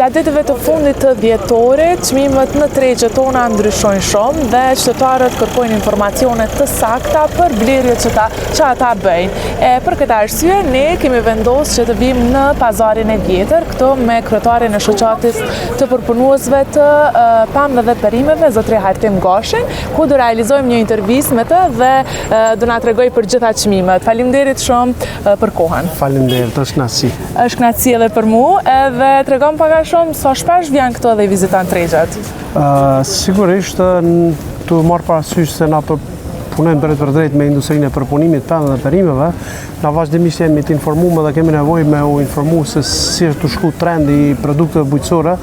Gjatë ditëve të fundit të dhjetorit, çmimet në tregjet tona ndryshojnë shumë dhe qytetarët kërkojnë informacione të sakta për blerjet që ata bëjnë. Për këtë arsye, ne kemi vendosur që të vim në pazarin e vjetër, këtu me kryetarin e shoqatis të përpunuesve të pamëve dhe perimeve, zotëria Hartim Gashin, ku do realizojmë një intervistë me të dhe do na tregoj për gjitha çmimet. Faleminderit shumë për kohën. Faleminderit, është kënaqësi. Është kënaqësi edhe për mua, edhe tregon pak a shumë sa shpesh vjen këtu dhe viziton tregjet. Sigurisht, të marrë parasysh se na punojmë drejt për drejt me industrinë e përpunimit pemëve dhe perimeve, na vazhdimisht jemi të informuar dhe kemi nevojë me u informu se si është të shku trendi i produkteve bujqësore,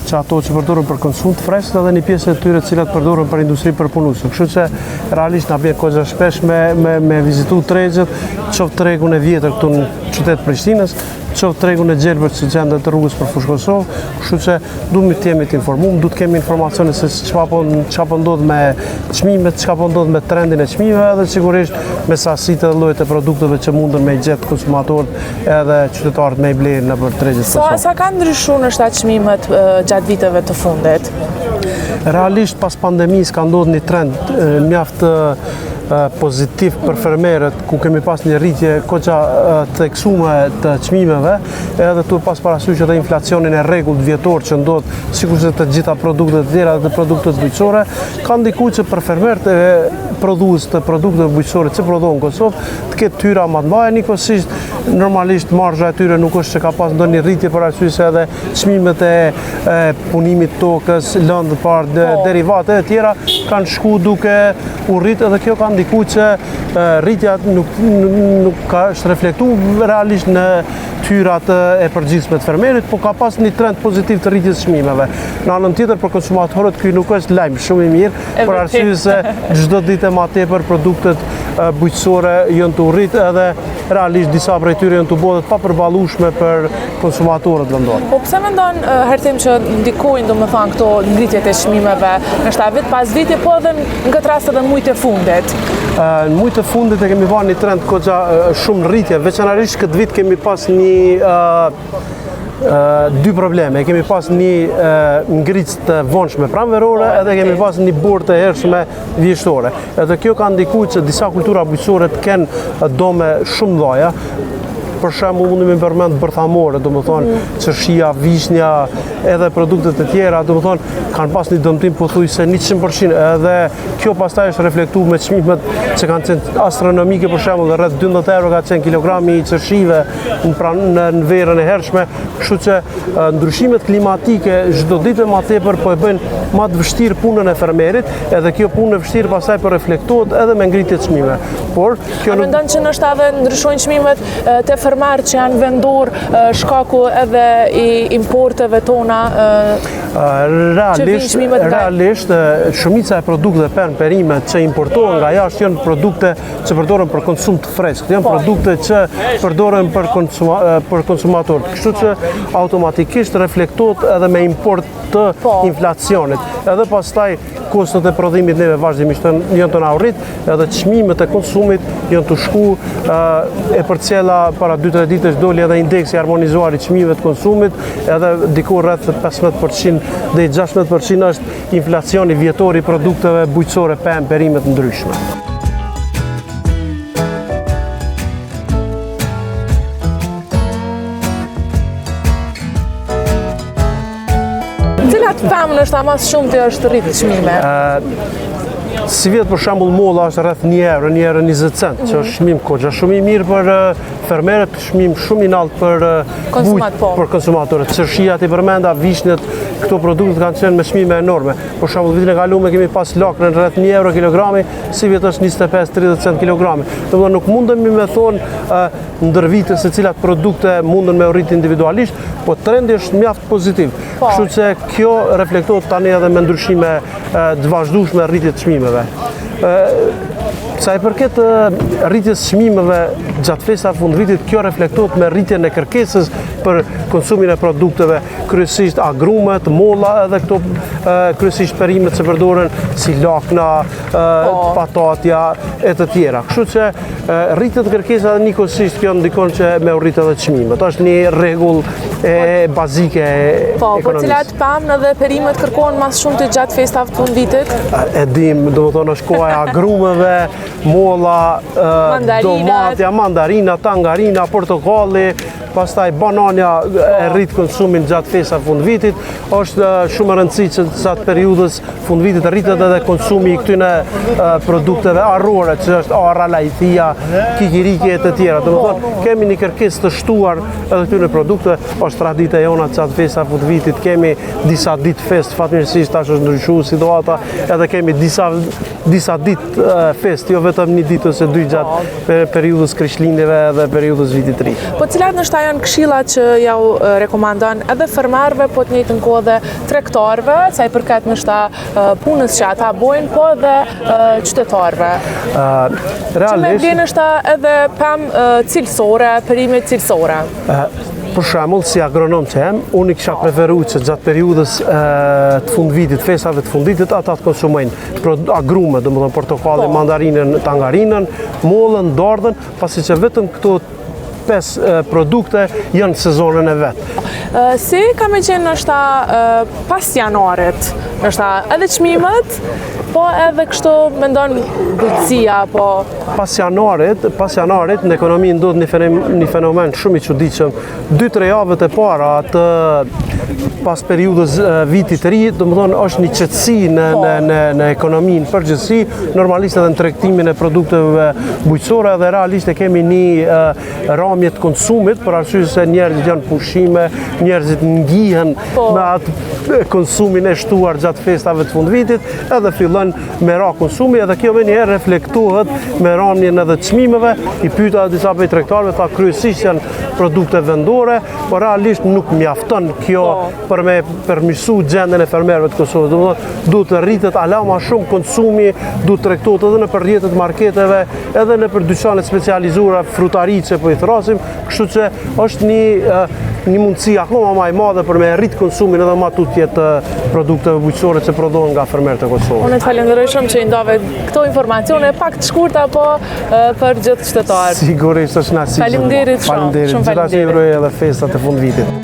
që ato që përdoren për konsum të freskët edhe një pjesë e tyre cilat përdoren për industri përpunuese. Kështu që realisht na bie kohë shpesh me vizitu tregjet, qoftë tregun e vjetër këtu në qytet Prishtinës, qoftë tregun e Gjelbërt që gjendet të rrugës për Fushë Kosovë, kështu që duhet të jemi të informuar, duhet të kemi informacione se çfarë po ndodh me çmimet, çka po ndodh me trendin e çmimeve dhe sigurisht me sasitë dhe llojet e produkteve që mundën me gjetë konsumatorët edhe qytetarët me i blerë nëpër tregjet. Sa kanë ndryshuar në shtat çmimet gjatë viteve të fundit? Realisht pas pandemisë ka ndodhur një trend mjaft pozitiv për fermerët, ku kemi pas një rritje koqa të theksuar të çmimeve, edhe tu pas parasysh edhe inflacionin e rregullt vjetor që ndodh sikurse të gjitha produktet të tjera dhe të produktet bujqësore, ka ndikuar që për fermerët e prodhues të produkteve bujqësore që prodhohen në Kosovë të ketë tyra më të mëdha, njëkohësisht normalisht marzha e tyre nuk është që ka pas ndonjë rritje për arsye se edhe çmimet e punimit tokës, lëndë parë, derivate e tjera kanë shku duke u rrit, edhe kjo ka ndikuar që rritja nuk ka është reflektuar realisht në tyrat e përgjithshme të fermerit, po ka pas një trend pozitiv të rritjes çmimeve. Në anën tjetër për konsumatorët ky nuk është lajm shumë i mirë, për arsye se çdo ditë më tepër produktet bujqësore janë të rritë edhe realisht disa prej tyre janë të bota të papërballueshme për konsumatorët vendor. Po pse mendon Hartim që ndikojnë domethënë këto ngritjet e çmimeve në shtat vit pas viti, po edhe në këtë rast edhe mujt e fundit? Në mujt e fundit e kemi parë një trend goxha shumë rritje, veçanërisht këtë vit kemi pas dy probleme. Kemi pas një ngritje të vonshme pranverore edhe kemi pas një burë të hershme vjeshtore. Edhe kjo ka ndikuar që disa kultura bujqësore të kenë dome shumë mëdha. Për shembull mundi me përmend bërthamore, domethënë qershia, vishnja, edhe produktet e tjera, domethënë kanë pas një dëmtim pothuajse 100%, edhe kjo pastaj është reflektuar me çmimet që kanë qenë astronomike, për shembull rreth 12 euro ka qenë kilogrami i qershive në verën e hershme, kështu që ndryshimet klimatike çdo ditë më tepër po e bëjnë më të vështirë punën e fermerit, edhe kjo punë e vështirë pastaj po reflektohet edhe me ngritje të çmimeve. Por kjo nuk mendon që ndoshta edhe ndryshojnë çmimet te fermarët që janë vendor shkaku edhe i importeve tona? Realisht shumica e produkteve perime që importohen nga jashtë janë produkte që përdoren për konsum të freskët, janë produkte që përdoren për konsumatorët. Kështu që automatikisht reflektohet edhe me import të inflacionit. Edhe pastaj kostot e prodhimit neve vazhdimisht janë të na rrit, edhe çmimet e konsumit janë të shku e përcjella para 2-3 ditësh doli edhe indeksi harmonizuar i çmimeve të konsumit, edhe diku rreth 15% dhe 16% është inflacioni vjetor i produkteve bujqësore pemë perime të ndryshme. Cilat pemë ndoshta më shumë të është rritë çmime? Si vjet për shembull molla është rreth 1 euro, 1,20 cent, që është çmim goxha shumë i mirë për fermerët, çmim shumë i lartë për konsumatorët. Qershia ti përmenda, vishnjët, këto produkte kanë qenë me çmime enorme. Për shembull vitin e kaluar kemi pas lakrën rreth 1 euro kilogrami, si vjet është 25-30 cent kilogrami. Domethënë nuk mundemi me thonë ndër vite se cilat produkte mundën me rrit individualisht, po trendi është mjaft pozitiv. Kështu që kjo reflektohet tani edhe me ndryshime të vazhdueshme rritje të çmimeve. Sa i përket rritjes çmimeve gjatë festave fundvitit kjo reflektohet me rritjen e kërkesës për konsumin e produkteve, kryesisht agrumet, molla edhe këto kryesisht perimet që përdoren si lakna, patatja e të tjera. Kështu që rritet kërkesa dhe njëkohësisht kjo ndikon që me u rritet edhe çmimet. Është një rregull bazike e ekonomisë. Po cilat pam edhe perimet kërkohen mas shumë të gjatë festave të fundvitit? E dim, domethënë është koha e agrumeve, molla, domatja, mandarina, tangarina, portokalli, pastaj banania e rrit konsumin gjatë festave fundvitit. Është shumë e rëndësishme që gjatë periudhës fundvitit rritet edhe konsumi i këtyre produkteve arrore, që është arra, lajthia, kikiriki e të tjera. Domethënë kemi një kërkesë të shtuar edhe këtyre produkteve. Është tradita jona gjatë festave fundvitit, kemi disa ditë fest, fatmirësisht tash është ndryshuar situata, edhe kemi disa ditë fest, jo vetëm një ditë ose dy gjatë periudhës Krishtlindjeve dhe periudhës Vitit të Ri. Po cilat nështë janë këshillat që jau rekomandon edhe fermerëve, po të njëjtën kohë dhe tregtarëve, sa i përket nështë punës që ata bojnë, po edhe qytetarëve. Që me blen nështë edhe pemë cilësore, perime cilësore. Për shembull, si agronom që jam, unë kisha preferuar që gjatë periudhës të fundvitit, festave të fundvitit, ata të konsumojnë agrume, domethënë portokalli, mandarinën, tangarinën, mollën, dardhën, pasi që vetëm këto 5 produkte janë sezonën e vet. Si ka me qenë nështë pas janarit, nështë edhe çmimet, po edhe kështu mendon bujqësia, po... Pas janarit në ekonomi ndodh një fenomen shumë i çuditshëm. 2-3 javët e para të pas periudhës Vitit të Ri, domethënë është një qetësi në ekonominë përgjithësi, normalisht edhe në tregtimin e produkteve bujqësore dhe realisht e kemi një ramje të konsumit për arsye se njerëzit janë pushime, njerëzit ngihen me atë konsumin e shtuar gjatë festave të fundvitit, edhe fillon me ra konsumi, edhe kjo menjëherë reflektohet me ramjen edhe çmimeve. I pyeta disa prej tregtarëve, tha kryesisht janë produkte vendore, por realisht nuk mjafton kjo për me përmirësu gjendjen e fermerëve të Kosovës. Domethënë duhet të rritet ala ma shumë konsumi, duhet të tregtohet edhe në rrjetet marketeve, edhe në për dyqanet specializuara, frutariçe po i thrasim, kështu që është një mundësi akoma më e madhe për me rrit konsumin edhe më tutje të produkteve bujqësore që prodhohen nga fermerët e Kosovës. Unë të falenderoj shumë që i ndave këto informacione pak të shkurta, po për gjithë qytetarët. Sigurisht është kënaqësi. Faleminderit shumë. Gjithashtu uroj edhe festat e fundvitit.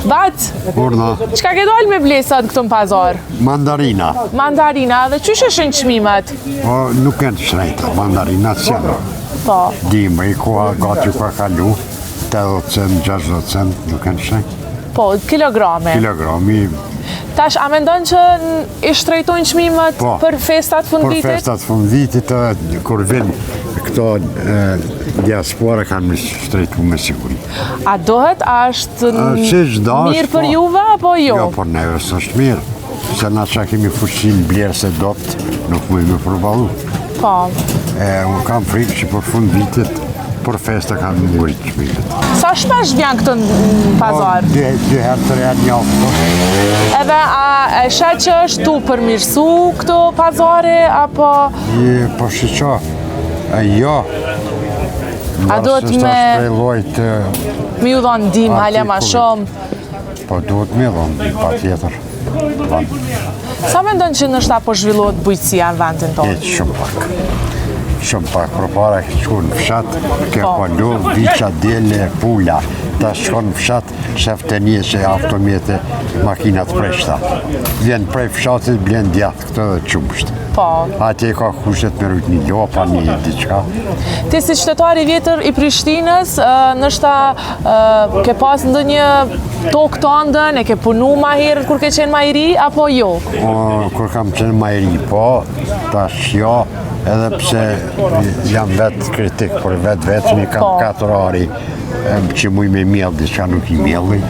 Bat, Urna, çka ke dalë me blesat këtu në pazar? mandarina. Mandarina, dhe çysh është çmimet? Po, nuk e të shrejta, mandarina të qenë. Po. Dimba i koha gati ka kalu, 80 cent, 60 cent, nuk e të shrejta. Po, kilograme. Kilogrami, Tash, a mendon që i shtrejtojnë çmimet për festat fundvitit? për festat fundvitit, kur vinë këto diaspora kanë me shtrejtu me siguri. A dohet, a është mirë për juve, apo jo? Jo, por neve së është mirë. Se na që kemi fuqin blerë se dopt, nuk më me përbalu. Po. Unë kam frikë që për fund vitit, për festa kanë murit çmimet. Sa shpesh vjen këtë në pazar? Dy herë të herë një javë. Edhe a e shet që është tu përmirësu këto pazare, apo... Po shqo, jo. A duhet me ju dhonë ndim, hale ma shumë? Po duhet me dhonë, pa tjetër. Sa mendon që nështë apo zhvillohet bujqësia në vendin tonë? Shumë pak. Shumë pak, për para ke shku në fshat, ke polu, viqa, dele, pula. Ta shko në fshat, shef të një që automjete, makinat prej shtat. Vjen prej fshatit, blen djatë këtë dhe qumsht. Po. Atje ka kushtet me rujt një lopa, një diqka. Ti si qytetari vjetër i Prishtinës, nështë ke pas ndë një tokë të ndën, e ke punu ma herët kur ke qenë ma i ri, apo jo? Kur kam qenë ma i ri, po, tash jo, edhe pse jam vetë kritik, por vetë një kam 4 ari, që muj me mjellë, diçka nuk i mjellë.